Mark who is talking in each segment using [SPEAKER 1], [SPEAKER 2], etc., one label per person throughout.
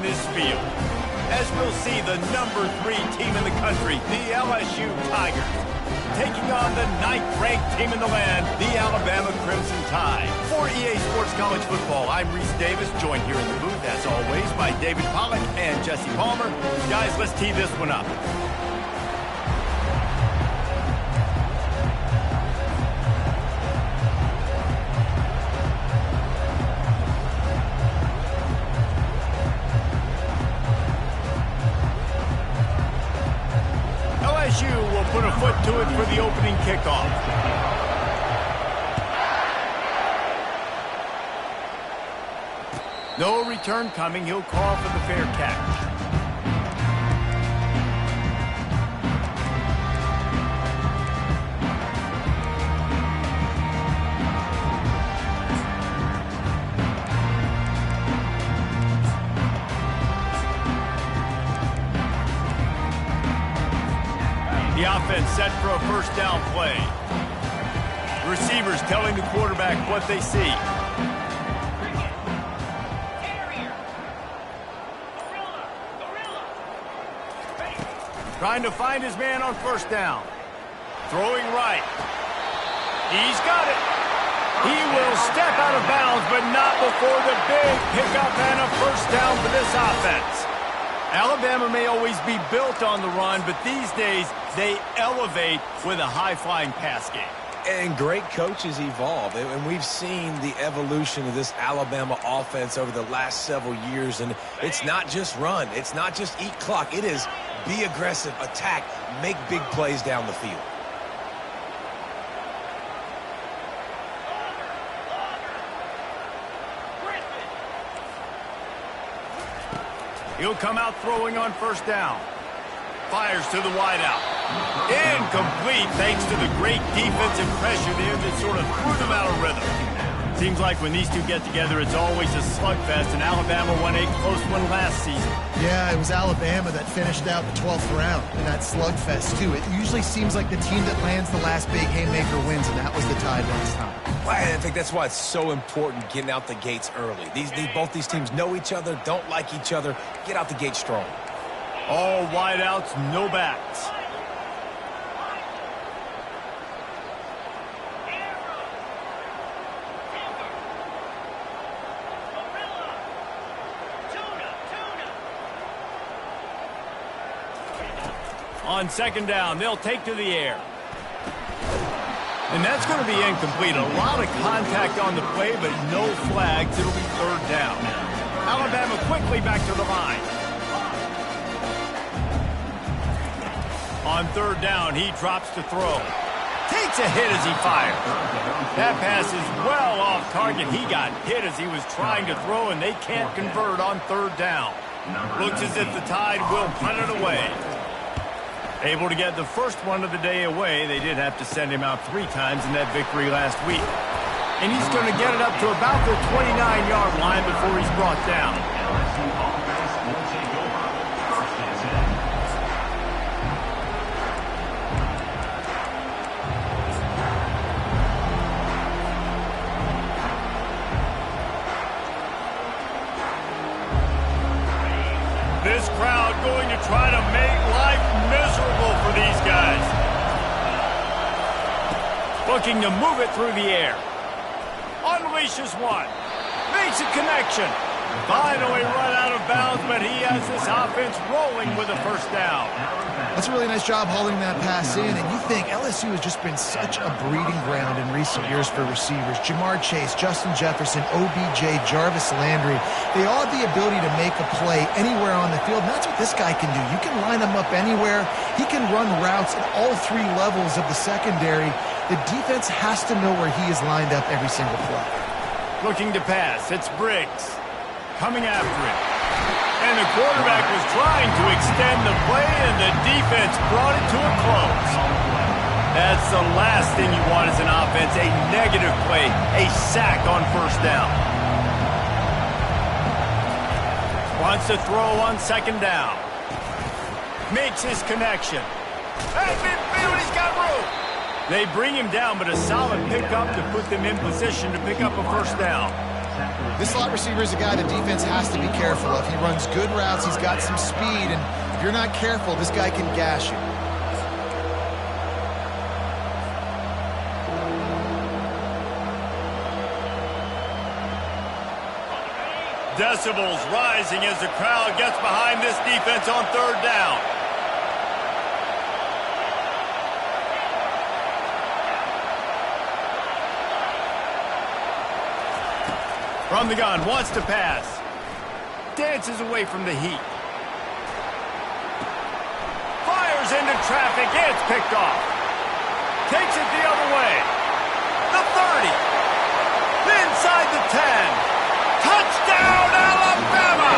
[SPEAKER 1] this field. As we'll see, the #3 team in the country, the LSU Tigers, taking on the 9th-ranked team in the land, the Alabama Crimson Tide. For EA Sports College Football, I'm Reese Davis, joined here in the booth, as always, by David Pollack and Jesse Palmer. Guys, let's tee this one up. LSU will put a foot to it for the opening kickoff. No return coming. He'll call for the fair catch. The offense set for a first down play. Receivers telling the quarterback what they see. Trying to find his man on first down. Throwing right. He's got it. He will step out of bounds, but not before the big pickup and a first down for this offense. Alabama may always be built on the run, but these days they elevate with a high-flying pass game.
[SPEAKER 2] And great coaches evolve, and we've seen the evolution of this Alabama offense over the last several years, and it's not just run, it's not just eat clock, it is be aggressive, attack, make big plays down the field.
[SPEAKER 1] He'll come out throwing on first down. Fires to the wideout. Incomplete thanks to the great defensive pressure there that sort of threw them out of rhythm. Seems like when these two get together, it's always a slugfest, and Alabama won a close one last season.
[SPEAKER 3] Yeah, it was Alabama that finished out the 12th round in that slugfest, too. It usually seems like the team that lands the last big haymaker wins, and that was the Tide last time.
[SPEAKER 2] Well, I think that's why it's so important getting out the gates early. Both these teams know each other, don't like each other. Get out the gate strong.
[SPEAKER 1] All wideouts, no backs. On second down, they'll take to the air. And that's going to be incomplete. A lot of contact on the play, but no flags. It'll be third down. Alabama quickly back to the line. On third down, he drops to throw. Takes a hit as he fires. That pass is well off target. He got hit as he was trying to throw, and they can't convert on third down. Looks as if the Tide will punt it away. Able to get the first one of the day away. They did have to send him out 3 times in that victory last week. And he's going to get it up to about the 29-yard line before he's brought down. This crowd going to try to make life miserable for these guys. Looking to move it through the air. Unleashes one. Makes a connection. Finally run out of bounds, but he has this offense rolling with a first down.
[SPEAKER 3] That's a really nice job holding that pass in, and you think LSU has just been such a breeding ground in recent years for receivers. Jamar Chase, Justin Jefferson, OBJ, Jarvis Landry. They all have the ability to make a play anywhere on the field, and that's what this guy can do. You can line him up anywhere. He can run routes at all 3 levels of the secondary. The defense has to know where he is lined up every single play.
[SPEAKER 1] Looking to pass. It's Briggs. Coming after it. And the quarterback was trying to extend the play, and the defense brought it to a close. That's the last thing you want as an offense, a negative play, a sack on first down. Wants to throw on second down. Makes his connection. At midfield, he's got room. They bring him down, but a solid pickup to put them in position to pick up a first down.
[SPEAKER 3] This slot receiver is a guy the defense has to be careful of. He runs good routes. He's got some speed, and if you're not careful, this guy can gash you.
[SPEAKER 1] Decibels rising as the crowd gets behind this defense on third down. From the gun, wants to pass. Dances away from the heat. Fires into traffic. It's picked off. Takes it the other way. The 30. Inside the 10. Touchdown, Alabama!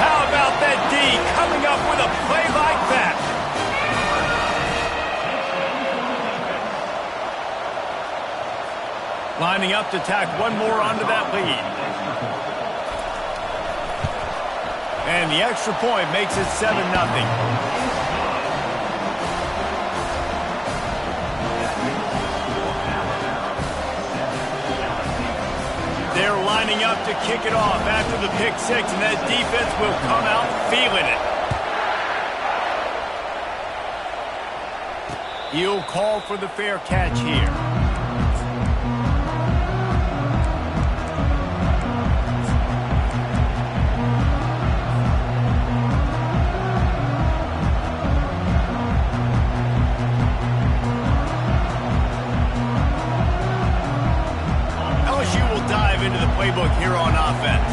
[SPEAKER 1] How about that D coming up with a play like that? Lining up to tack one more onto that lead. And the extra point makes it 7-0. They're lining up to kick it off after the pick six, and that defense will come out feeling it. He'll call for the fair catch here. Into the playbook here on offense.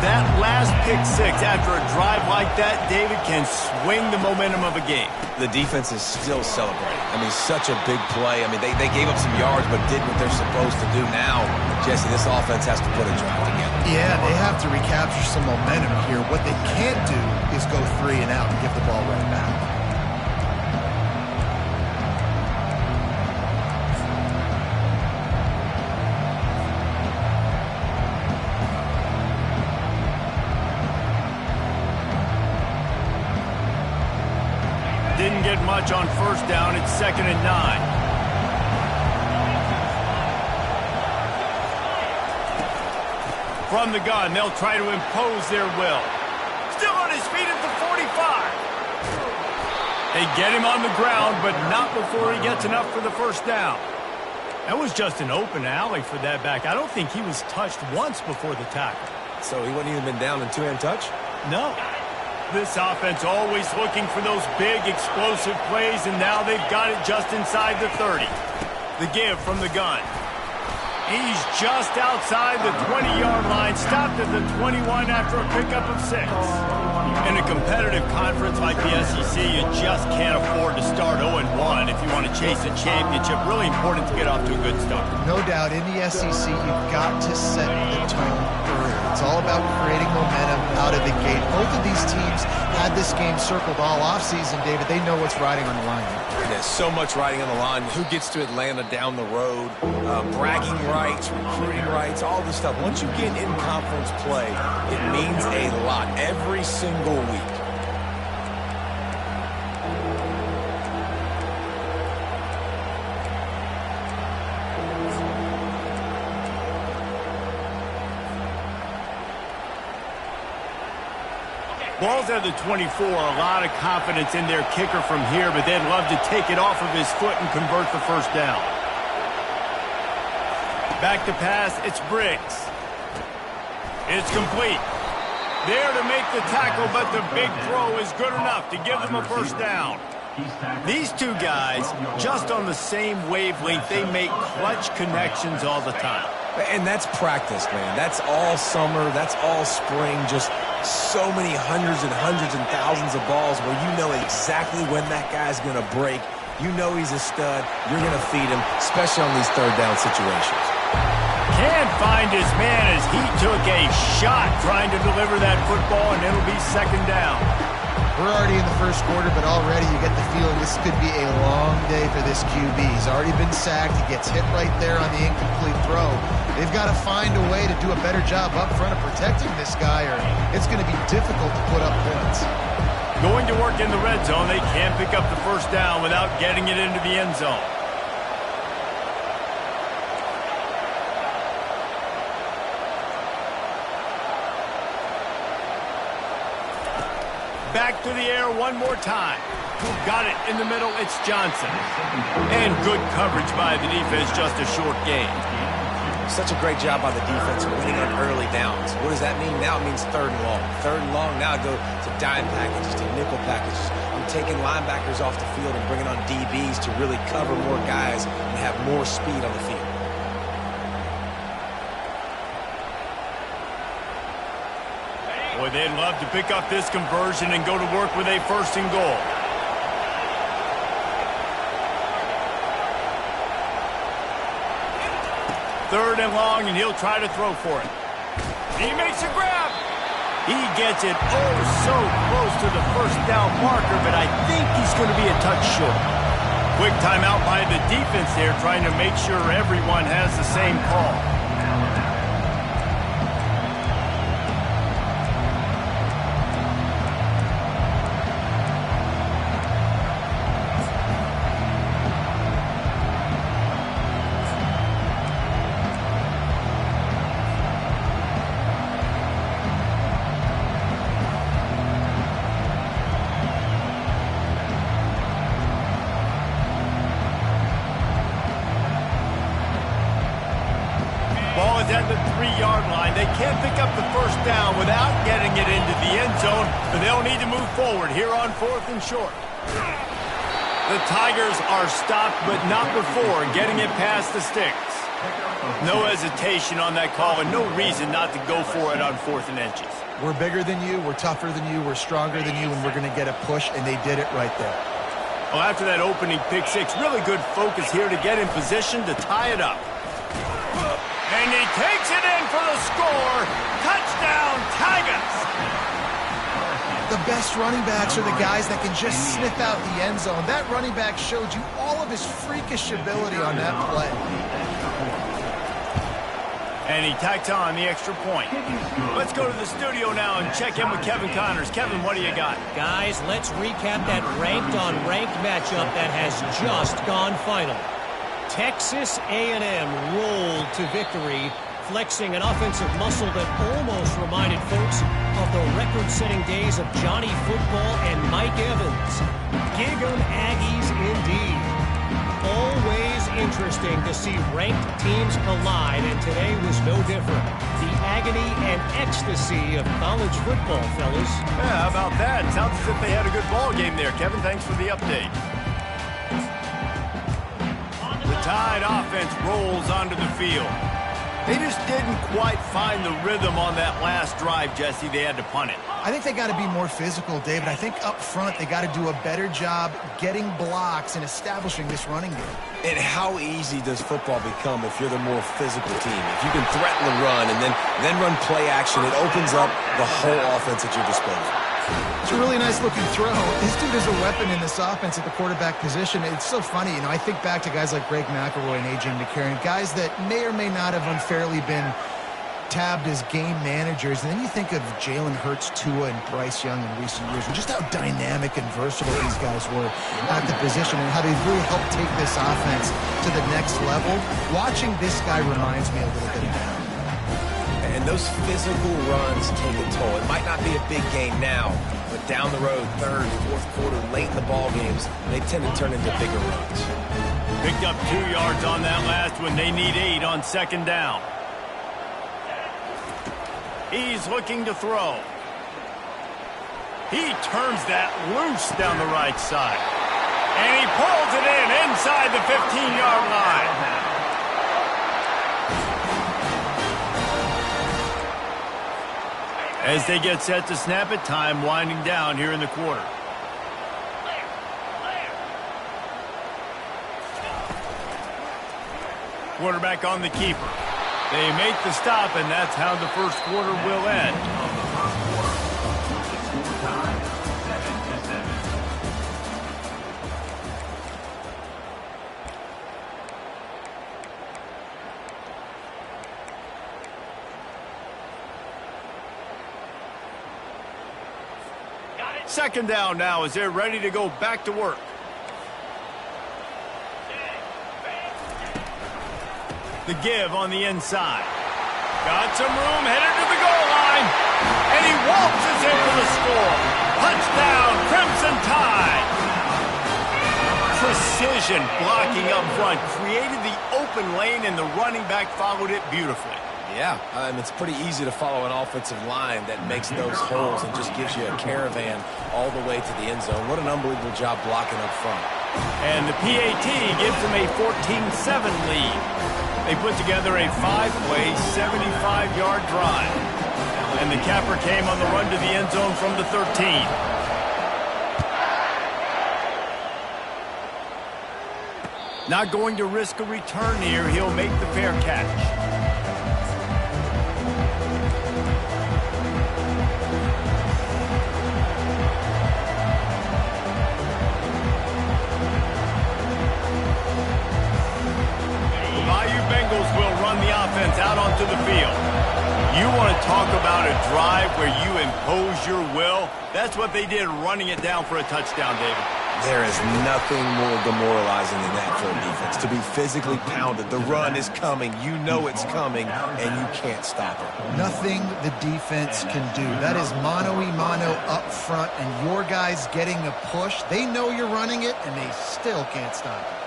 [SPEAKER 1] That last pick six after a drive like that, David, can swing the momentum of a game.
[SPEAKER 2] The defense is still celebrating. I mean, such a big play. I mean, they gave up some yards but did what they're supposed to do. Now, Jesse, this offense has to put a drive together.
[SPEAKER 3] Yeah, they have to recapture some momentum here. What they can't do is go 3 and out and give the ball right back.
[SPEAKER 1] Didn't get much on first down. It's 2nd and 9. From the gun, they'll try to impose their will. Still on his feet at the 45. They get him on the ground, but not before he gets enough for the first down. That was just an open alley for that back. I don't think he was touched once before the tackle.
[SPEAKER 2] So he wouldn't even been down in two-hand touch?
[SPEAKER 1] No. This offense always looking for those big, explosive plays, and now they've got it just inside the 30. The give from the gun. He's just outside the 20-yard line, stopped at the 21 after a pickup of 6. In a competitive conference like the SEC, you just can't afford to start 0-1 if you want to chase a championship. Really important to get off to a good start.
[SPEAKER 3] No doubt, in the SEC, you've got to set the tone early. It's all about creating momentum out of the gate. Both of these teams had this game circled all offseason, David. They know what's riding on the line.
[SPEAKER 2] There's so much riding on the line. Who gets to Atlanta down the road? Bragging rights, recruiting rights, all this stuff. Once you get in conference play, it means a lot every single week.
[SPEAKER 1] Ball's at the 24, a lot of confidence in their kicker from here, but they'd love to take it off of his foot and convert the first down. Back to pass, it's Briggs. It's complete. There to make the tackle, but the big throw is good enough to give them a first down. These two guys, just on the same wavelength, they make clutch connections all the time.
[SPEAKER 2] And that's practice, man. That's all summer. That's all spring. Just so many hundreds and thousands of balls where you know exactly when that guy's going to break. You know he's a stud. You're going to feed him, especially on these third down situations.
[SPEAKER 1] Can't find his man as he took a shot trying to deliver that football, and it'll be 2nd down.
[SPEAKER 3] We're already in the first quarter, but already you get the feeling this could be a long day for this QB. He's already been sacked. He gets hit right there on the incomplete throw. They've got to find a way to do a better job up front of protecting this guy, or it's going to be difficult to put up points.
[SPEAKER 1] Going to work in the red zone, they can't pick up the first down without getting it into the end zone. back to the air one more time. Got it in the middle. It's Johnson. And good coverage by the defense, just a short gain.
[SPEAKER 2] Such a great job by the defense winning on early downs. What does that mean? Now it means 3rd and long. 3rd and long, now I go to dime packages, to nickel packages. I'm taking linebackers off the field and bringing on DBs to really cover more guys and have more speed on the field.
[SPEAKER 1] Boy, they'd love to pick up this conversion and go to work with a 1st and goal. Third and long, and he'll try to throw for it. He makes a grab. He gets it so close to the 1st down marker, but I think he's going to be a touch short. Quick timeout by the defense there, trying to make sure everyone has the same call. At the 3-yard line. They can't pick up the 1st down without getting it into the end zone, but they'll need to move forward here on 4th and short. The Tigers are stopped, but not before getting it past the sticks. No hesitation on that call, and no reason not to go for it on 4th and inches.
[SPEAKER 3] We're bigger than you, we're tougher than you, we're stronger than you, and we're going to get a push, and they did it right there.
[SPEAKER 1] Well, after that opening pick six, really good focus here to get in position to tie it up. And he takes it in for the score. Touchdown, Tigers!
[SPEAKER 3] The best running backs are the guys that can just sniff out the end zone. That running back showed you all of his freakish ability on that play.
[SPEAKER 1] And he tacks on the extra point. Let's go to the studio now and check in with Kevin Connors. Kevin, what do you got?
[SPEAKER 4] Guys, let's recap that ranked-on-ranked matchup that has just gone final. Texas A&M rolled to victory, flexing an offensive muscle that almost reminded folks of the record-setting days of Johnny Football and Mike Evans. Gig 'em Aggies indeed. Always interesting to see ranked teams collide, and today was no different. The agony and ecstasy of college football, fellas.
[SPEAKER 1] Yeah, how about that? Sounds as if they had a good ball game there. Kevin, thanks for the update. The Tide offense rolls onto the field. They just didn't quite find the rhythm on that last drive, Jesse. They had to punt it.
[SPEAKER 3] I think they got to be more physical, David. I think up front they got to do a better job getting blocks and establishing this running game.
[SPEAKER 2] And how easy does football become if you're the more physical team? If you can threaten the run and then run play action, it opens up the whole offense at your disposal.
[SPEAKER 3] It's a really nice looking throw. This dude is a weapon in this offense at the quarterback position. It's so funny, you know, I think back to guys like Greg McElroy and A.J. McCarron, guys that may or may not have unfairly been tabbed as game managers. And then you think of Jalen Hurts, Tua, and Bryce Young in recent years, and just how dynamic and versatile these guys were at the position and how they really helped take this offense to the next level. Watching this guy reminds me a little bit of that.
[SPEAKER 2] And those physical runs take a toll. It might not be a big game now, but down the road, third, fourth quarter, late in the ball games, they tend to turn into bigger runs.
[SPEAKER 1] Picked up 2 yards on that last one. They need 8 on second down. He's looking to throw. He turns that loose down the right side. And he pulls it in inside the 15-yard line. As they get set to snap it, time winding down here in the quarter. Quarterback on the keeper. They make the stop, and that's how the first quarter will end. Second down now as they're ready to go back to work. The give on the inside. Got some room, headed to the goal line. And he waltzes in for the score. Touchdown. precision blocking up front, created the open lane, and the running back followed it beautifully.
[SPEAKER 2] Yeah, it's pretty easy to follow an offensive line that makes those holes and just gives you a caravan all the way to the end zone. What an unbelievable job blocking up front.
[SPEAKER 1] And the PAT gives them a 14-7 lead. They put together a 5-play, 75-yard drive. And the capper came on the run to the end zone from the 13. Not going to risk a return here. He'll make the fair catch. Out onto the field. You want to talk about a drive where you impose your will? That's what they did, running it down for a touchdown, David.
[SPEAKER 2] There is nothing more demoralizing than that for a defense, to be physically pounded. The run is coming. You know it's coming, and you can't stop it.
[SPEAKER 3] Nothing the defense can do. That is mano-a-mano up front, and your guys getting a push. They know you're running it, and they still can't stop it.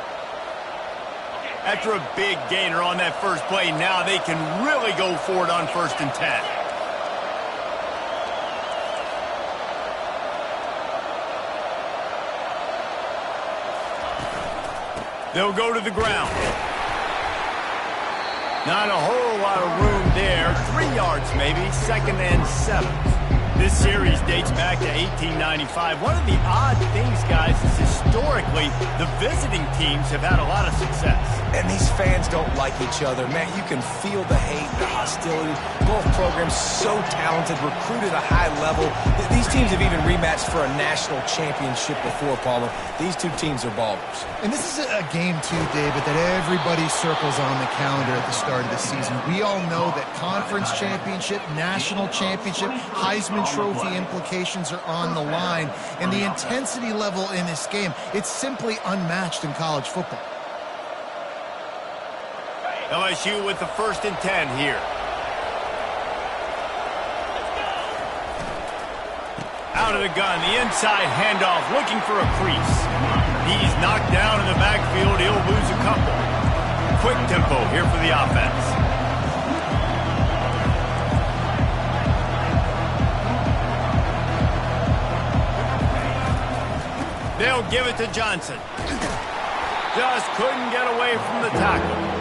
[SPEAKER 1] After a big gainer on that first play, now they can really go for it on 1st and 10. They'll go to the ground. Not a whole lot of room there. 3 yards maybe, 2nd and 7. This series dates back to 1895. One of the odd things, guys, is historically the visiting teams have had a lot of success.
[SPEAKER 2] And these fans don't like each other. Man, you can feel the hate, the hostility. Both programs so talented, recruited at a high level. These teams have even rematched for a national championship before, Paulo. These two teams are ballers.
[SPEAKER 3] And this is a game, too, David, that everybody circles on the calendar at the start of the season. We all know that conference championship, national championship, Heisman Trophy implications are on the line. And the intensity level in this game, it's simply unmatched in college football.
[SPEAKER 1] LSU with the 1st and 10 here. Out of the gun, the inside handoff, looking for a crease. He's knocked down in the backfield. He'll lose a couple. Quick tempo here for the offense. They'll give it to Johnson. Just couldn't get away from the tackle.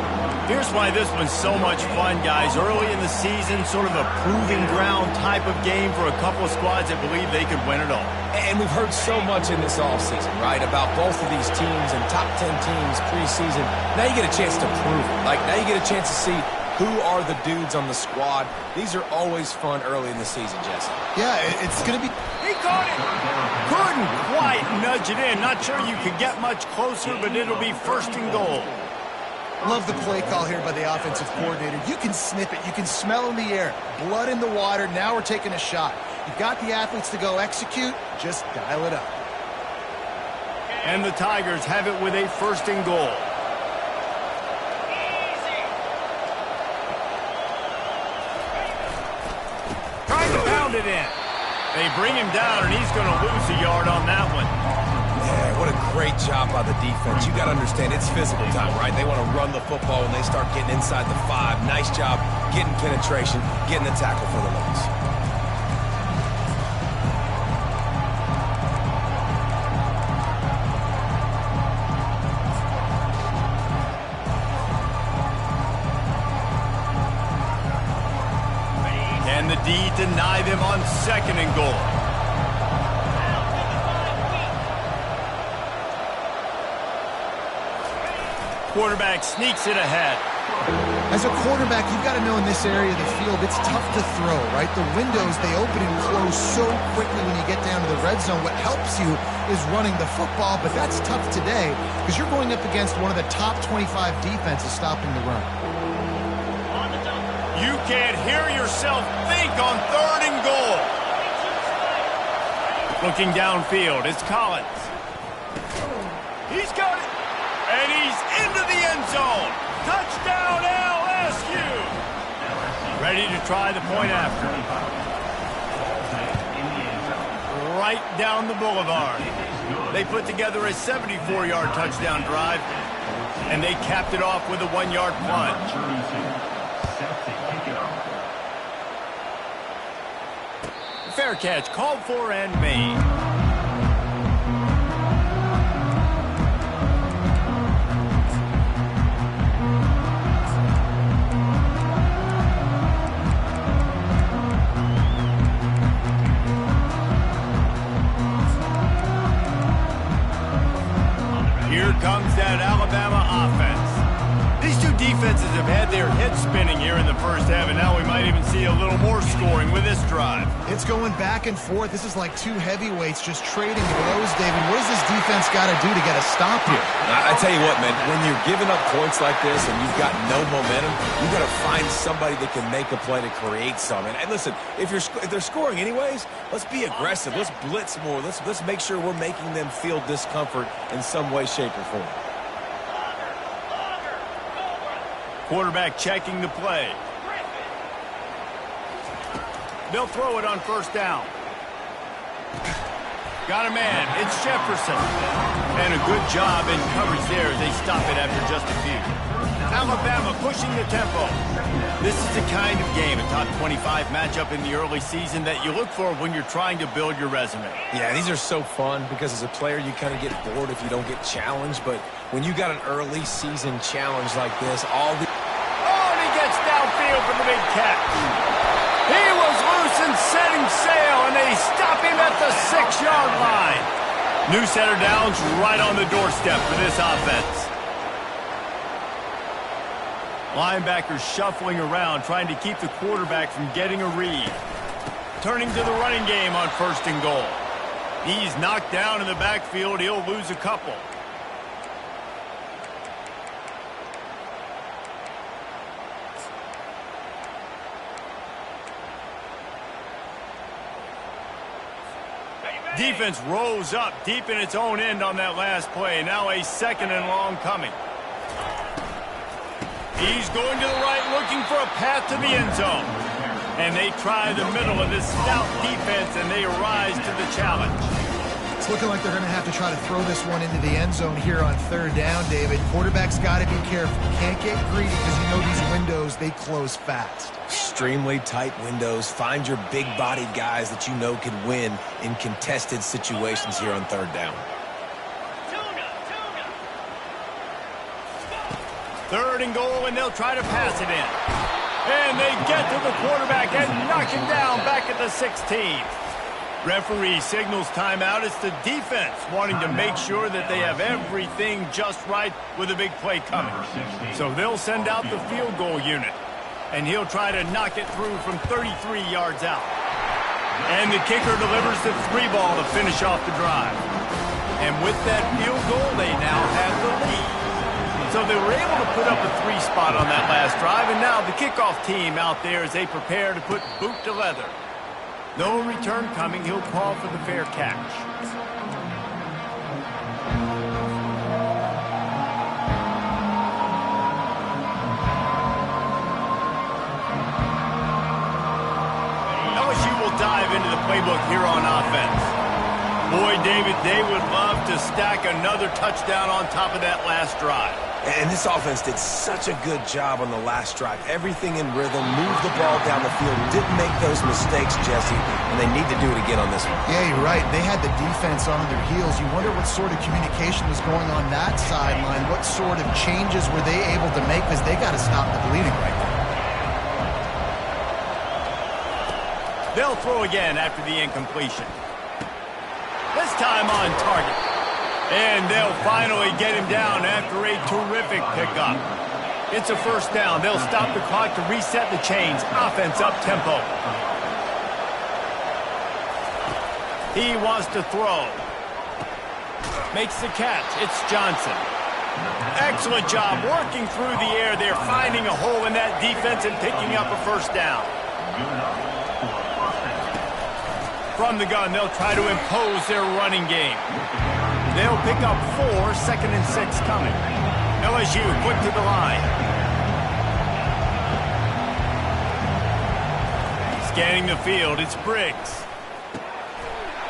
[SPEAKER 1] Here's why this one's so much fun, guys. Early in the season, sort of a proving ground type of game for a couple of squads that believe they could win it all.
[SPEAKER 2] And we've heard so much in this offseason, right, about both of these teams and top 10 teams preseason. Now you get a chance to prove it. Like, now you get a chance to see who are the dudes on the squad. These are always fun early in the season, Jesse.
[SPEAKER 3] Yeah, it's going to be...
[SPEAKER 1] He caught it! Couldn't quite nudge it in. Not sure you could get much closer, but it'll be 1st and goal.
[SPEAKER 3] Love the play call here by the offensive coordinator. You can sniff it. You can smell in the air. Blood in the water. Now we're taking a shot. You've got the athletes to go execute. Just dial it up.
[SPEAKER 1] And the Tigers have it with a 1st and goal. Trying to pound it in. They bring him down, and he's going to lose a yard on that one.
[SPEAKER 2] Yeah, what a great job by the defense. You got to understand, it's physical time, right? They want to run the football when they start getting inside the 5. Nice job getting penetration, getting the tackle for the loss.
[SPEAKER 1] Can the D deny them on 2nd and goal? Quarterback sneaks it ahead.
[SPEAKER 3] As a quarterback, you've got to know in this area of the field, it's tough to throw, right? The windows, they open and close so quickly when you get down to the red zone. What helps you is running the football, but that's tough today because you're going up against one of the top 25 defenses stopping the run.
[SPEAKER 1] You can't hear yourself think on 3rd and goal. Looking downfield, it's Collins. He's got it. And he's into the end zone. Touchdown, LSU. Ready to try the point after. Right down the boulevard. They put together a 74-yard touchdown drive, and they capped it off with a 1-yard plunge. Fair catch called for and made. Here comes that Alabama offense. These two defenses have had their heads spinning here in the first half, and now we might even see a little more scoring with this drive.
[SPEAKER 3] It's going back and forth. This is like two heavyweights just trading blows, David. What does this defense got to do to get a stop here?
[SPEAKER 2] I tell you what, man, when you're giving up points like this and you've got no momentum, you've got to find somebody that can make a play to create something. And listen, if they're scoring anyways, let's be aggressive. Let's blitz more. Let's make sure we're making them feel discomfort in some way, shape, or form.
[SPEAKER 1] Quarterback checking the play. They'll throw it on first down. Got a man. It's Jefferson. And a good job in coverage there as they stop it after just a few. Alabama pushing the tempo. This is the kind of game, a top 25 matchup in the early season that you look for when you're trying to build your resume.
[SPEAKER 2] Yeah, these are so fun because as a player you kind of get bored if you don't get challenged. But when you got an early season challenge like this,
[SPEAKER 1] and he gets downfield for the big catch. He was loose and setting sail, and they stop him at the 6-yard line. New set of downs right on the doorstep for this offense. Linebackers shuffling around, trying to keep the quarterback from getting a read. Turning to the running game on 1st and goal. He's knocked down in the backfield. He'll lose a couple. Defense rose up deep in its own end on that last play. Now a 2nd and long coming. He's going to the right, looking for a path to the end zone. And they try the middle of this stout defense, and they rise to the challenge.
[SPEAKER 3] It's looking like they're going to have to try to throw this one into the end zone here on 3rd down, David. Quarterback's got to be careful. Can't get greedy because you know these windows, they close fast.
[SPEAKER 2] Extremely tight windows. Find your big-bodied guys that you know can win in contested situations here on 3rd down.
[SPEAKER 1] 3rd and goal, and they'll try to pass it in. And they get to the quarterback and knock him down back at the 16. Referee signals timeout. It's the defense wanting to make sure that they have everything just right with a big play coming. So they'll send out the field goal unit. And he'll try to knock it through from 33 yards out. And the kicker delivers the 3 ball to finish off the drive. And with that field goal, they now have the lead. So they were able to put up a 3 spot on that last drive, and now the kickoff team out there as they prepare to put boot to leather. No return coming. He'll call for the fair catch. LSU will dive into the playbook here on offense. Boy, David, they would love to stack another touchdown on top of that last drive.
[SPEAKER 2] And this offense did such a good job on the last drive. Everything in rhythm, moved the ball down the field, didn't make those mistakes, Jesse, and they need to do it again on this one.
[SPEAKER 3] Yeah, you're right. They had the defense on their heels. You wonder what sort of communication was going on that sideline. What sort of changes were they able to make because they got to stop the bleeding right now.
[SPEAKER 1] They'll throw again after the incompletion. This time on target. And they'll finally get him down after a terrific pickup. It's a 1st down. They'll stop the clock to reset the chains. Offense up tempo. He wants to throw. Makes the catch. It's Johnson. Excellent job working through the air there, finding a hole in that defense and picking up a 1st down. From the gun, they'll try to impose their running game. They'll pick up 4, 2nd and 6 coming. LSU quick to the line. Scanning the field, it's Briggs.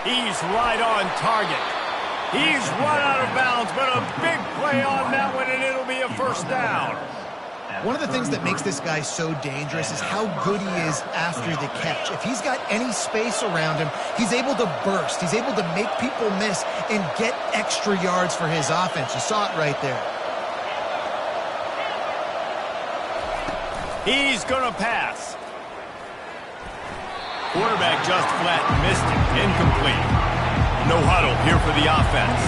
[SPEAKER 1] He's right on target. He's run out of bounds, but a big play on that one, and it'll be a first down.
[SPEAKER 3] One of the things that makes this guy so dangerous is how good he is after the catch. If he's got any space around him, he's able to burst. He's able to make people miss and get extra yards for his offense. You saw it right there.
[SPEAKER 1] He's going to pass. Quarterback just flat missed it. Incomplete. No huddle here for the offense.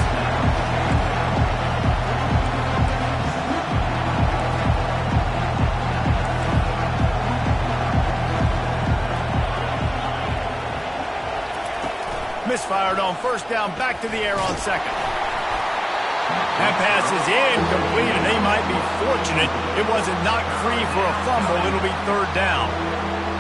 [SPEAKER 1] Misfired on first down, back to the air on second. That pass is incomplete, and they might be fortunate it wasn't knocked free for a fumble. It'll be third down.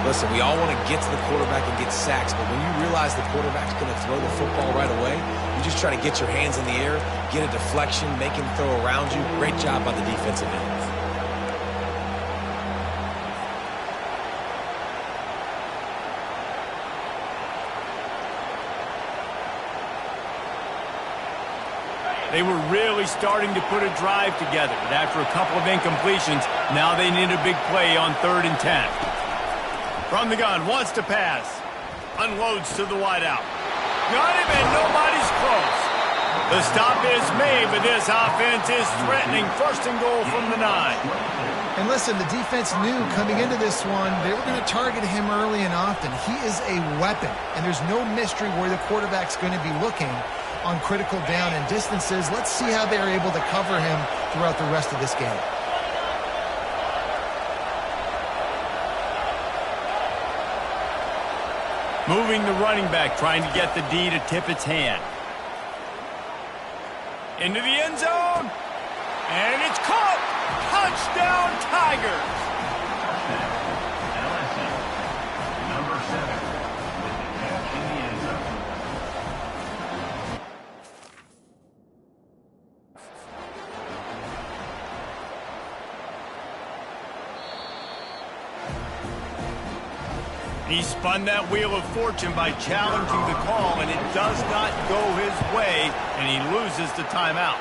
[SPEAKER 2] Listen, we all want to get to the quarterback and get sacks, but when you realize the quarterback's going to throw the football right away, you just try to get your hands in the air, get a deflection, make him throw around you. Great job by the defensive end.
[SPEAKER 1] They were really starting to put a drive together, but after a couple of incompletions, now they need a big play on 3rd and 10. From the gun, wants to pass. Unloads to the wideout. Not even, nobody's close. The stop is made, but this offense is threatening. 1st and goal from the 9.
[SPEAKER 3] And listen, the defense knew coming into this one, they were going to target him early and often. He is a weapon, and there's no mystery where the quarterback's going to be looking on critical down and distances. Let's see how they're able to cover him throughout the rest of this game.
[SPEAKER 1] Moving the running back, trying to get the D to tip its hand. Into the end zone. And it's caught. Touchdown, Tigers.
[SPEAKER 5] Number 7 with the catch in the end zone.
[SPEAKER 1] He spun that wheel of fortune by challenging the call, and it does not go his way, and he loses the timeout.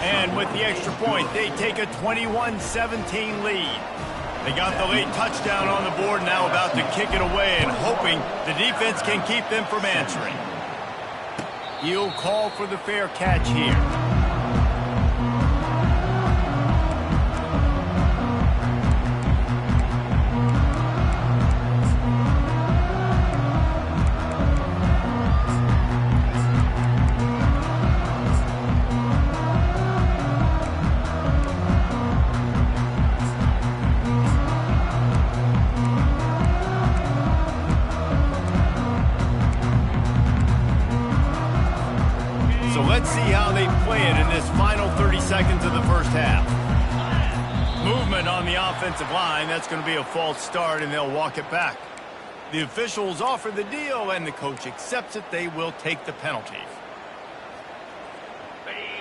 [SPEAKER 1] And with the extra point, they take a 21-17 lead. They got the late touchdown on the board, now about to kick it away and hoping the defense can keep them from answering. He'll call for the fair catch here. Let's see how they play it in this final 30 seconds of the first half. Movement on the offensive line. That's going to be a false start, and they'll walk it back. The officials offer the deal, and the coach accepts it. They will take the penalty.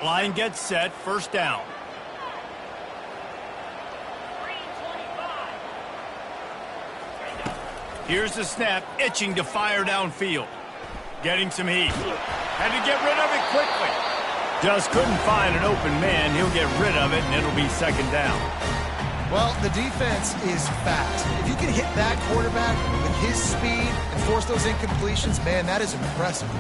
[SPEAKER 1] Line gets set. First down. Here's the snap. Itching to fire downfield. Getting some heat. Had to get rid of it quickly. Just couldn't find an open man. He'll get rid of it, and it'll be second down.
[SPEAKER 3] Well, the defense is fast. If you can hit that quarterback with his speed and force those incompletions, man, that is impressive.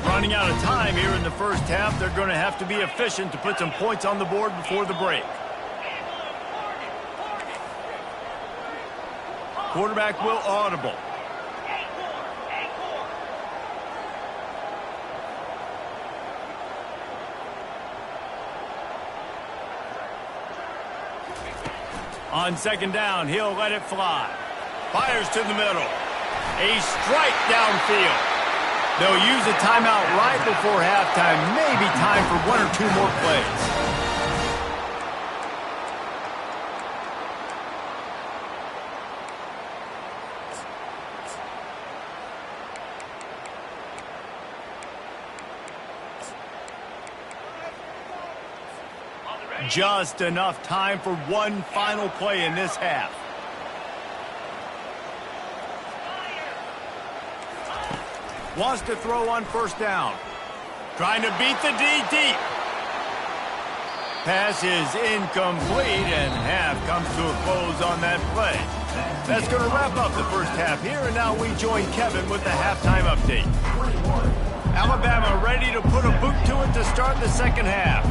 [SPEAKER 1] Running out of time here in the first half. They're going to have to be efficient to put some points on the board before the break. Quarterback will audible. On second down, he'll let it fly. Fires to the middle. A strike downfield. They'll use a timeout right before halftime. Maybe time for 1 or 2 more plays. Just enough time for one final play in this half. Wants to throw on first down. Trying to beat the D deep. Pass is incomplete, and half comes to a close on that play. That's going to wrap up the first half here, and now we join Kevin with the halftime update. Alabama ready to put a boot to it to start the second half.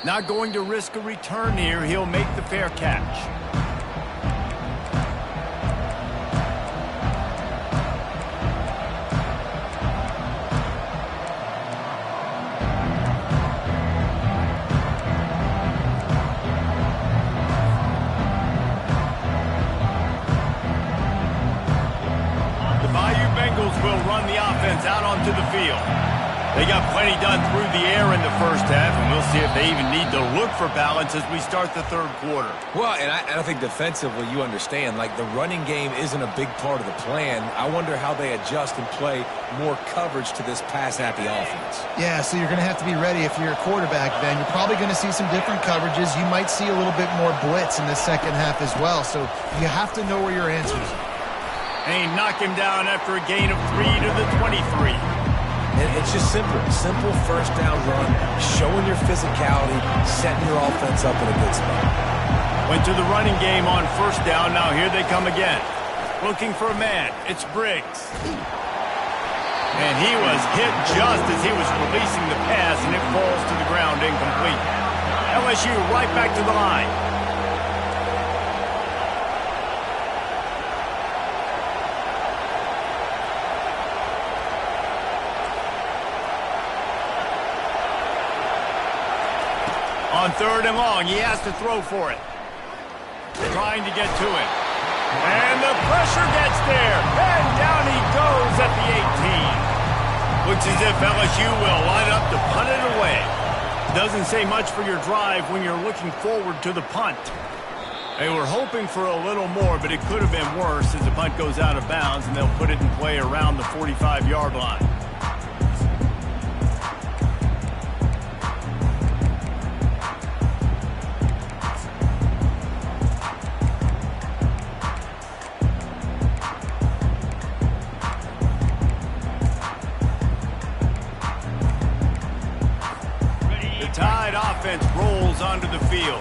[SPEAKER 1] Not going to risk a return here. He'll make the fair catch. Will run the offense out onto the field. They got plenty done through the air in the first half, and we'll see if they even need to look for balance as we start the third quarter.
[SPEAKER 2] Well, and I think defensively, you understand, like the running game isn't a big part of the plan. I wonder how they adjust and play more coverage to this pass-happy offense.
[SPEAKER 3] Yeah, so you're going to have to be ready if you're a quarterback then. You're probably going to see some different coverages. You might see a little bit more blitz in the second half as well, so you have to know where your answers are.
[SPEAKER 1] And he knocked him down after a gain of 3 to the 23.
[SPEAKER 2] It's just simple first down run, showing your physicality, setting your offense up in a good spot.
[SPEAKER 1] Went to the running game on first down. Now here they come again. Looking for a man. It's Briggs. And he was hit just as he was releasing the pass, and it falls to the ground incomplete. LSU right back to the line. On third and long, he has to throw for it. Trying to get to it. And the pressure gets there. And down he goes at the 18. Looks as if LSU will line up to punt it away. Doesn't say much for your drive when you're looking forward to the punt. They were hoping for a little more, but it could have been worse as the punt goes out of bounds and they'll put it in play around the 45-yard line. Offense rolls onto the field.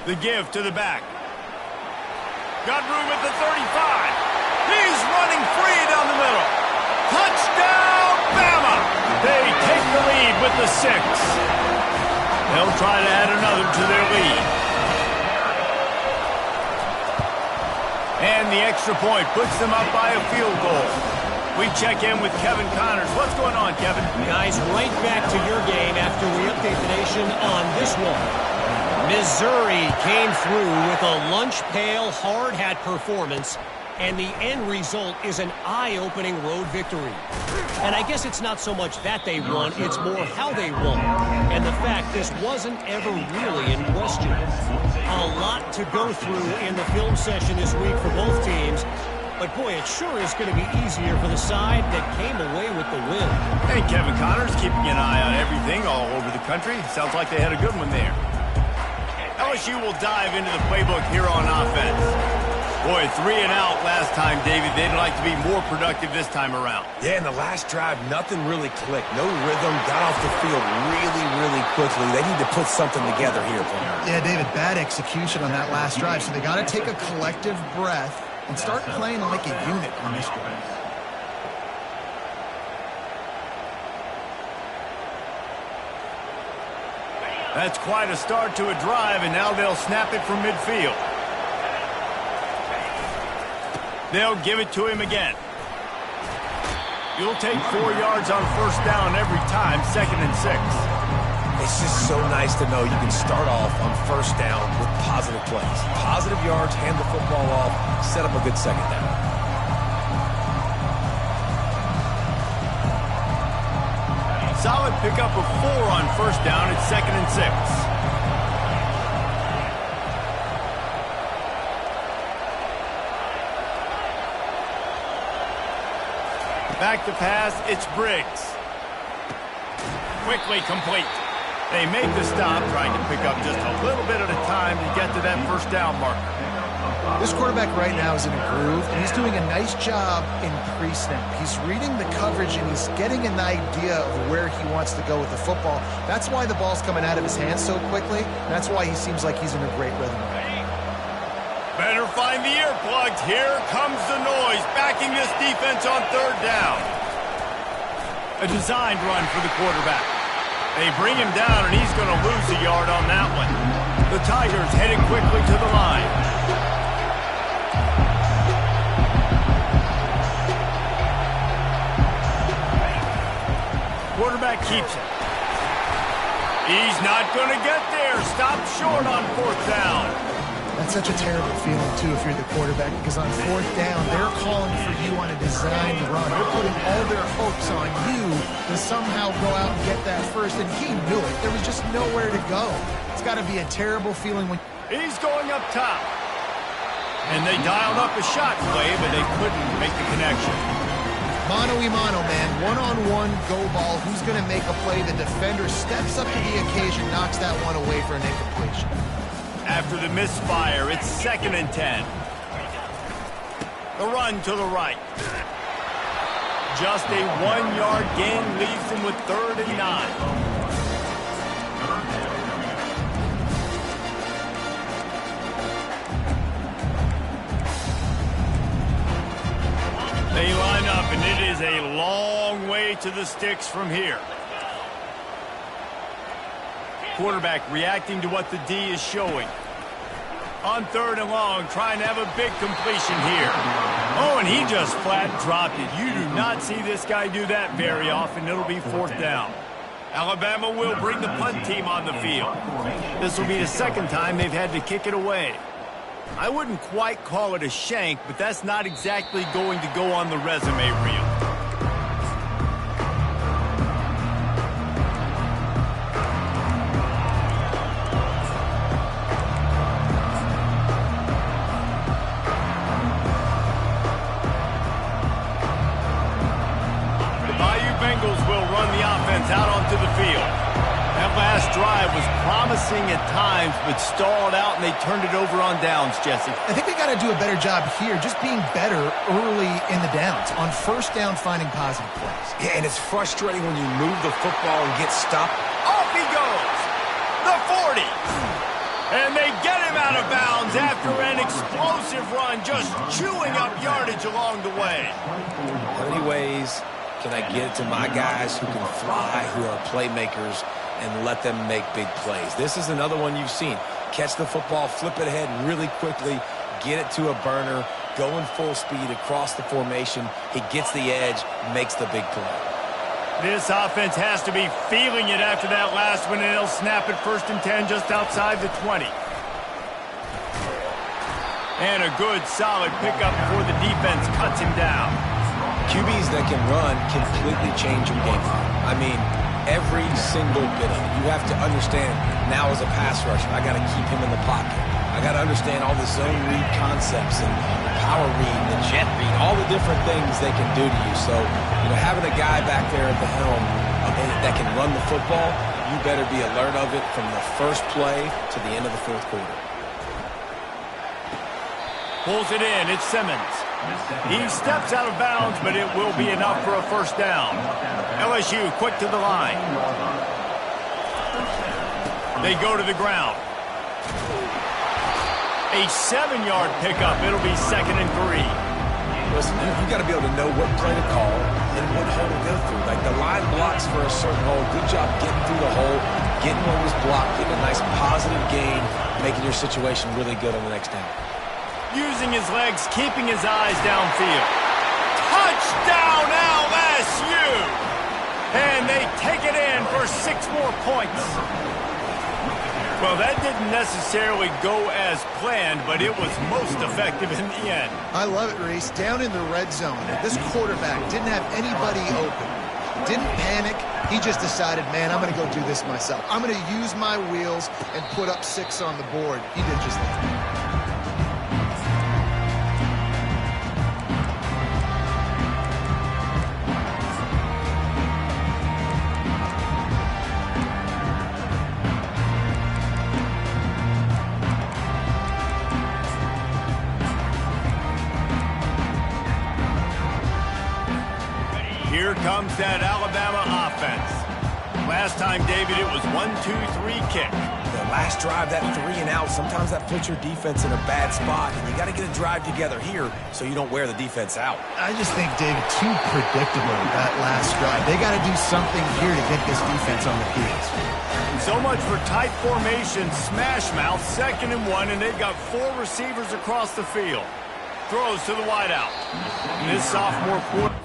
[SPEAKER 1] The give to the back. Got room at the 35. He's running free down the middle. Touchdown, Bama! They take the lead with the 6. They'll try to add another to their lead. And the extra point puts them up by a field goal. We check in with Kevin Connors. What's going on, Kevin?
[SPEAKER 4] Guys, right back to your game after we update the nation on this one. Missouri came through with a lunch pail hard hat performance, and the end result is an eye-opening road victory. And I guess it's not so much that they won, it's more how they won. And the fact this wasn't ever really in question. A lot to go through in the film session this week for both teams. But boy, it sure is going to be easier for the side that came away with the win.
[SPEAKER 1] Hey, Kevin Connors, keeping an eye on everything all over the country. Sounds like they had a good one there. LSU will dive into the playbook here on offense. Boy, 3 and out last time, David. They'd like to be more productive this time around.
[SPEAKER 2] Yeah, in the last drive, nothing really clicked. No rhythm, got off the field really quickly. They need to put something together here, player.
[SPEAKER 3] Yeah, David, bad execution on that last drive, so they got to take a collective breath and start playing like a unit on this drive.
[SPEAKER 1] That's quite a start to a drive, and now they'll snap it from midfield. They'll give it to him again. You'll take 4 yards on first down every time, 2nd and 6.
[SPEAKER 2] It's just so nice to know you can start off on first down with positive plays. Positive yards, hand the football off, set up a good second down.
[SPEAKER 1] Solid pickup of 4 on first down. It's 2nd and 6. Back to pass, it's Briggs. Quickly complete. They make the stop, trying to pick up just a little bit at a time to get to that first down marker.
[SPEAKER 3] This quarterback right now is in a groove, and he's doing a nice job in pre-snap. He's reading the coverage, and he's getting an idea of where he wants to go with the football. That's why the ball's coming out of his hands so quickly. That's why he seems like he's in a great rhythm.
[SPEAKER 1] Better find the earplugs. Here comes the noise, backing this defense on third down. A designed run for the quarterback. They bring him down, and he's going to lose a yard on that one. The Tigers heading quickly to the line. Quarterback keeps it. He's not going to get there. Stopped short on fourth down.
[SPEAKER 3] That's such a terrible feeling, too, if you're the quarterback, because on fourth down, they're calling for you on a designed run. They're putting all their hopes on you to somehow go out and get that first, and he knew it. There was just nowhere to go. It's got to be a terrible feeling when...
[SPEAKER 1] He's going up top. And they dialed up a shot play, but they couldn't make the connection.
[SPEAKER 3] Mano-a-mano, man. One-on-one go ball. Who's going to make a play? The defender steps up to the occasion, knocks that one away for an incompletion.
[SPEAKER 1] After the misfire, it's 2nd and 10. The run to the right. Just a 1-yard gain leaves them with 3rd and 9. They line up, and it is a long way to the sticks from here. Quarterback reacting to what the D is showing. On 3rd and long, trying to have a big completion here. Oh, and he just flat dropped it. You do not see this guy do that very often. It'll be 4th down. Alabama will bring the punt team on the field. This will be the 2nd time they've had to kick it away. I wouldn't quite call it a shank, but that's not exactly going to go on the resume reel. Out onto the field. That last drive was promising at times, but stalled out, and they turned it over on downs, Jesse.
[SPEAKER 3] I think they got to do a better job here, just being better early in the downs. On first down, finding positive plays.
[SPEAKER 2] Yeah, and it's frustrating when you move the football and get stopped.
[SPEAKER 1] Off he goes. The 40. And they get him out of bounds after an explosive run, just chewing up yardage along the way.
[SPEAKER 2] How many ways can I get it to my guys who can fly, who are playmakers, and let them make big plays? This is another one you've seen. Catch the football, flip it ahead really quickly, get it to a burner, go in full speed across the formation. He gets the edge, makes the big play.
[SPEAKER 1] This offense has to be feeling it after that last one, and they'll snap it 1st and 10 just outside the 20. And a good, solid pickup before the defense cuts him down.
[SPEAKER 2] QBs that can run completely change your game plan. I mean, every single bit of it. You have to understand, now as a pass rusher, I got to keep him in the pocket. I got to understand all the zone read concepts and power read and the jet read, all the different things they can do to you. So, having a guy back there at the helm that can run the football, you better be alert of it from the first play to the end of the 4th quarter.
[SPEAKER 1] Pulls it in. It's Simmons. He steps out of bounds, but it will be enough for a 1st down. LSU quick to the line. They go to the ground. A 7-yard pickup. It'll be 2nd and 3.
[SPEAKER 2] Listen, you got to be able to know what play to call and what hole to go through. Like the line blocks for a certain hole. Good job getting through the hole, getting what was blocked, getting a nice positive gain, making your situation really good on the next down.
[SPEAKER 1] Using his legs, keeping his eyes downfield. Touchdown, LSU! And they take it in for 6 more points. Well, that didn't necessarily go as planned, but it was most effective in the end.
[SPEAKER 3] I love it, Reese. Down in the red zone, this quarterback didn't have anybody open. Didn't panic. He just decided, man, I'm going to go do this myself. I'm going to use my wheels and put up 6 on the board. He did just that.
[SPEAKER 1] comes that Alabama offense. Last time, David, it was 1-2-3 kick.
[SPEAKER 2] The last drive, that 3 and out, sometimes that puts your defense in a bad spot, and you got to get a drive together here so you don't wear the defense out.
[SPEAKER 3] I just think, David, too predictable that last drive. They got to do something here to get this defense on the heels.
[SPEAKER 1] So much for tight formation, smash mouth, 2nd and 1, and they've got 4 receivers across the field. Throws to the wideout. And this sophomore quarter.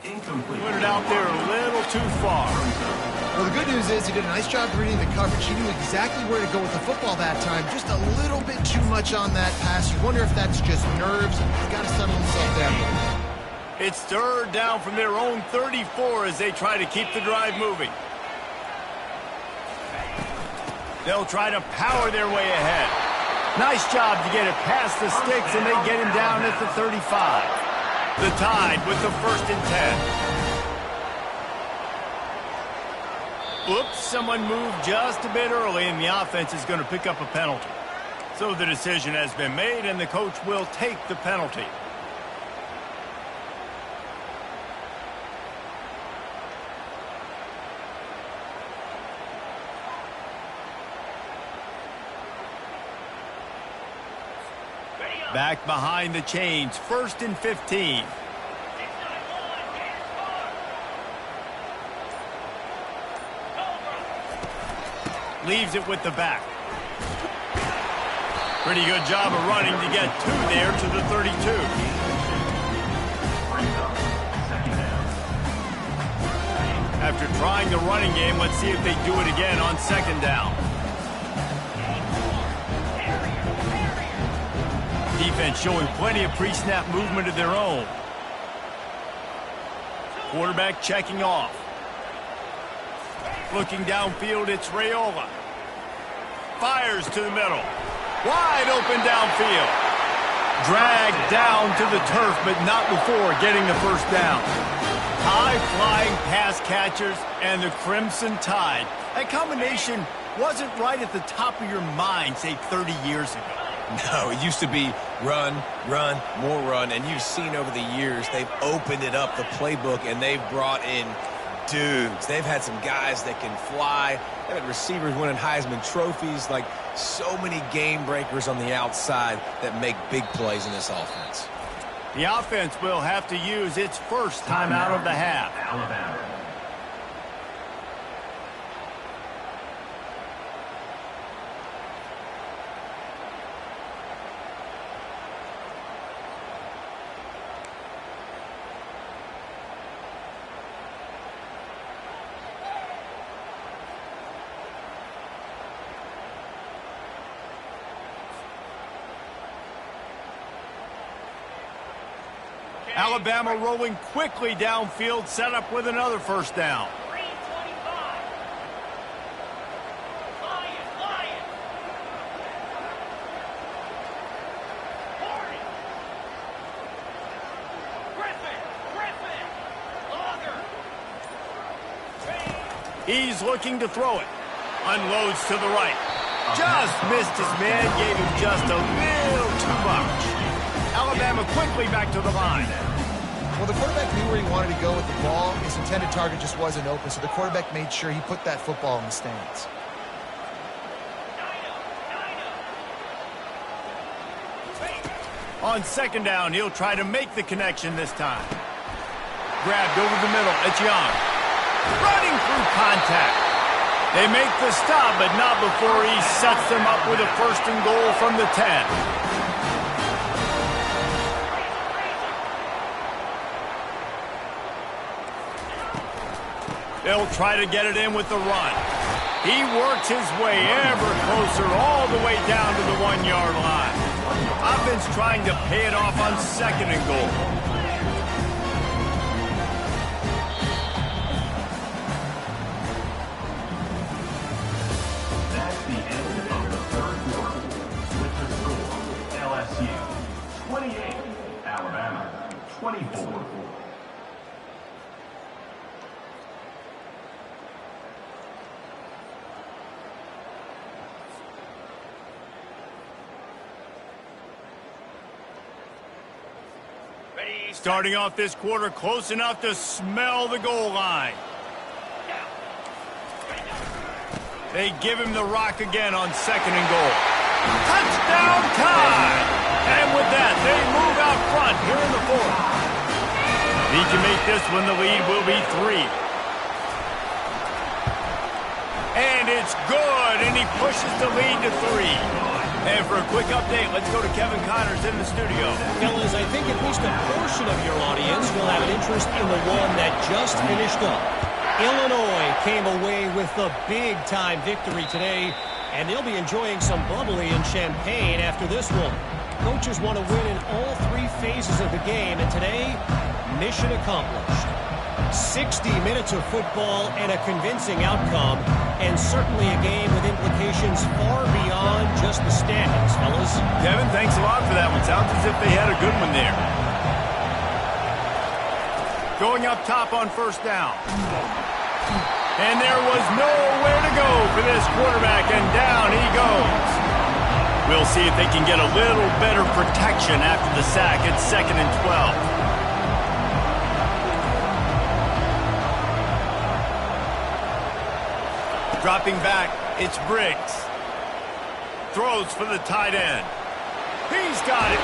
[SPEAKER 5] Incomplete.
[SPEAKER 1] Put it out there a little too far.
[SPEAKER 3] Well, the good news is he did a nice job reading the coverage. He knew exactly where to go with the football that time. Just a little bit too much on that pass. You wonder if that's just nerves. He's got to settle himself down.
[SPEAKER 1] It's 3rd down from their own 34 as they try to keep the drive moving. They'll try to power their way ahead. Nice job to get it past the sticks, and they get him down at the 35. The Tide with the 1st and 10. Oops, someone moved just a bit early, and the offense is going to pick up a penalty. So the decision has been made, and the coach will take the penalty. Back behind the chains, 1st and 15. Leaves it with the back. Pretty good job of running to get 2 there to the 32. After trying the running game, let's see if they do it again on 2nd down. Defense showing plenty of pre-snap movement of their own. Quarterback checking off. Looking downfield, it's Raiola. Fires to the middle. Wide open downfield. Dragged down to the turf, but not before getting the 1st down. High-flying pass catchers and the Crimson Tide. That combination wasn't right at the top of your mind, say, 30 years ago.
[SPEAKER 2] No, it used to be run, run, more run, and you've seen over the years they've opened it up, the playbook, and they've brought in dudes. They've had some guys that can fly. They've had receivers winning Heisman trophies, like so many game breakers on the outside that make big plays in this offense.
[SPEAKER 1] The offense will have to use its 1st timeout of the half.
[SPEAKER 5] Alabama.
[SPEAKER 1] Alabama rolling quickly downfield, set up with another 1st down. He's looking to throw it. Unloads to the right. Just missed his man, gave him just a little too much. Alabama quickly back to the line.
[SPEAKER 3] Well, the quarterback knew where he wanted to go with the ball. His intended target just wasn't open, so the quarterback made sure he put that football in the stands.
[SPEAKER 1] On 2nd down, he'll try to make the connection this time. Grabbed over the middle, it's Young. Running through contact. They make the stop, but not before he sets them up with a 1st and goal from the 10. They'll try to get it in with the run. He works his way ever closer all the way down to the 1-yard line. Offense trying to pay it off on 2nd and goal.
[SPEAKER 5] That's the end of the 3rd quarter. With the score, LSU 28, Alabama 24.
[SPEAKER 1] Starting off this quarter close enough to smell the goal line. They give him the rock again on 2nd and goal. Touchdown time! And with that, they move out front here in the 4th. He can make this one. The lead will be 3. And it's good, and he pushes the lead to 3. And for a quick update, let's go to Kevin Connors in the studio.
[SPEAKER 4] Fellas, I think at least a portion of your audience will have an interest in the one that just finished up. Illinois came away with the big-time victory today, and they'll be enjoying some bubbly and champagne after this one. Coaches want to win in all 3 phases of the game, and today, mission accomplished. 60 minutes of football and a convincing outcome, and certainly a game with implications far beyond just the standings, fellas.
[SPEAKER 1] Kevin, thanks a lot for that one. Sounds as if they had a good one there. Going up top on 1st down. And there was nowhere to go for this quarterback, and down he goes. We'll see if they can get a little better protection after the sack. It's 2nd and 12. Dropping back, it's Briggs. Throws for the tight end. He's got it.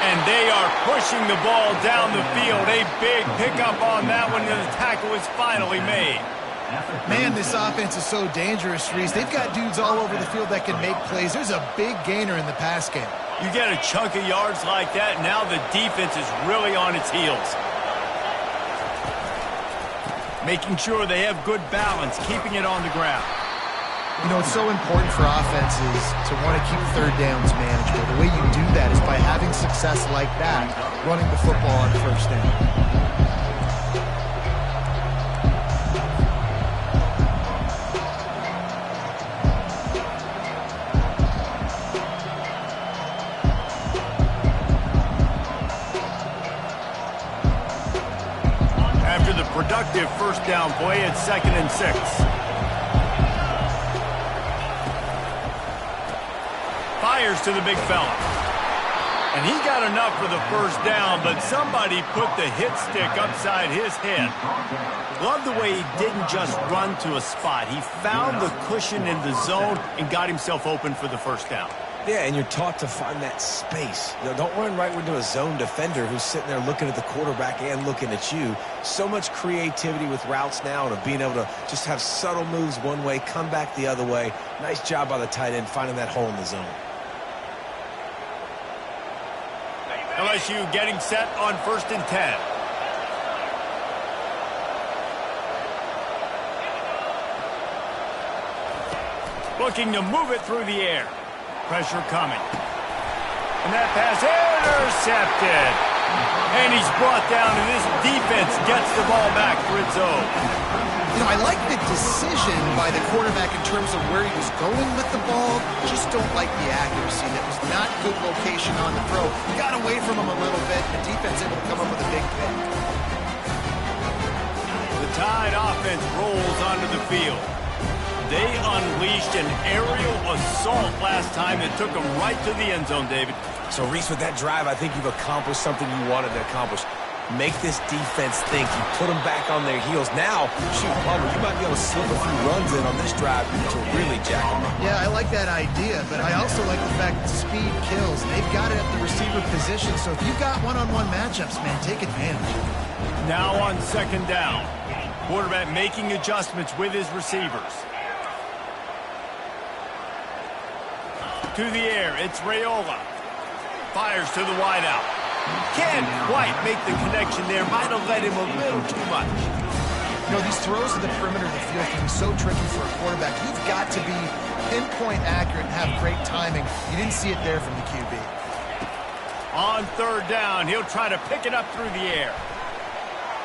[SPEAKER 1] And they are pushing the ball down the field. A big pickup on that one, and the tackle is finally made.
[SPEAKER 3] Man, this offense is so dangerous, Reese. They've got dudes all over the field that can make plays. There's a big gainer in the pass game.
[SPEAKER 1] You get a chunk of yards like that, now the defense is really on its heels. Making sure they have good balance, keeping it on the ground.
[SPEAKER 3] You know, it's so important for offenses to want to keep 3rd downs manageable. The way you do that is by having success like that, running the football on 1st down.
[SPEAKER 1] Productive 1st down play at 2nd and 6. Fires to the big fella. And he got enough for the 1st down, but somebody put the hit stick upside his head. Love the way he didn't just run to a spot. He found the cushion in the zone and got himself open for the 1st down.
[SPEAKER 2] Yeah, and you're taught to find that space. You know, don't run right into a zone defender who's sitting there looking at the quarterback and looking at you. So much creativity with routes now and of being able to just have subtle moves one way, come back the other way. Nice job by the tight end finding that hole in the zone.
[SPEAKER 1] LSU getting set on 1st and 10. Looking to move it through the air. Pressure coming. And that pass intercepted. And he's brought down, and this defense gets the ball back for its own.
[SPEAKER 3] You know, I like the decision by the quarterback in terms of where he was going with the ball. Just don't like the accuracy. That was not good location on the throw. Got away from him a little bit. The defense able to come up with a big pick.
[SPEAKER 1] The Tide offense rolls onto the field. They unleashed an aerial assault last time that took them right to the end zone, David.
[SPEAKER 2] So, Reese, with that drive, I think you've accomplished something you wanted to accomplish. Make this defense think. You put them back on their heels. Now, shoot, Palmer, you might be able to slip a few runs in on this drive to really jack them up.
[SPEAKER 3] Yeah, I like that idea, but I also like the fact that speed kills. They've got it at the receiver position, so if you've got one-on-one matchups, man, take advantage.
[SPEAKER 1] Now on 2nd down. Quarterback making adjustments with his receivers. To the air, it's Raiola. Fires to the wideout. Can't quite make the connection there. Might have led him a little too much.
[SPEAKER 3] You know, these throws to the perimeter of the field can be so tricky for a quarterback. You've got to be pinpoint accurate and have great timing. You didn't see it there from the QB.
[SPEAKER 1] On 3rd down, he'll try to pick it up through the air.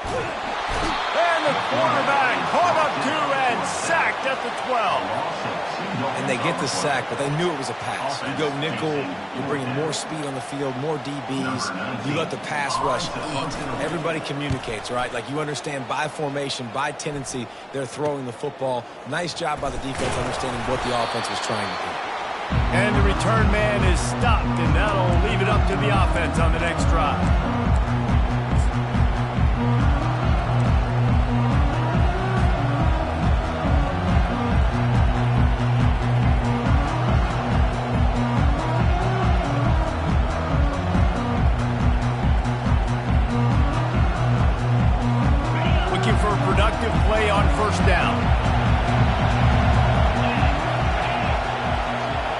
[SPEAKER 1] And the quarterback caught up to and sacked at the 12.
[SPEAKER 2] And they get the sack, but they knew it was a pass. You go nickel, you're bringing more speed on the field, more DBs. You let the pass rush eat. Everybody communicates, right? Like you understand by formation, by tendency, they're throwing the football. Nice job by the defense understanding what the offense was trying to do.
[SPEAKER 1] And the return man is stopped, and that'll leave it up to the offense on the next drive. looking for a productive play on first down.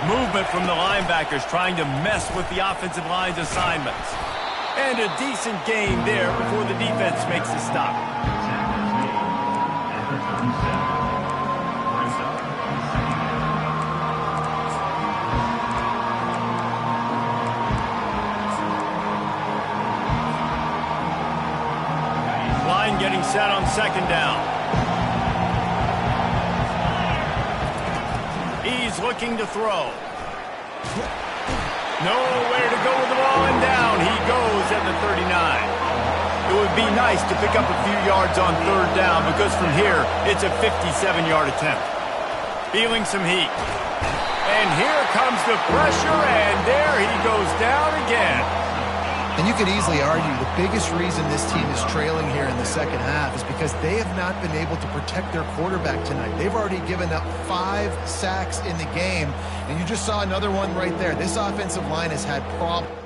[SPEAKER 1] Movement from the linebackers trying to mess with the offensive line's assignments. And a decent gain there before the defense makes a stop. Line getting set on second down. He's looking to throw. Nowhere to go with the ball, and down he goes at the 39. It would be nice to pick up a few yards on third down because from here, it's a 57-yard attempt. Feeling some heat. And here comes the pressure, and there he goes down again.
[SPEAKER 3] And you could easily argue the biggest reason this team is trailing here in the second half is because they have not been able to protect their quarterback tonight. They've already given up 5 sacks in the game, and you just saw another one right there. This offensive line has had problems.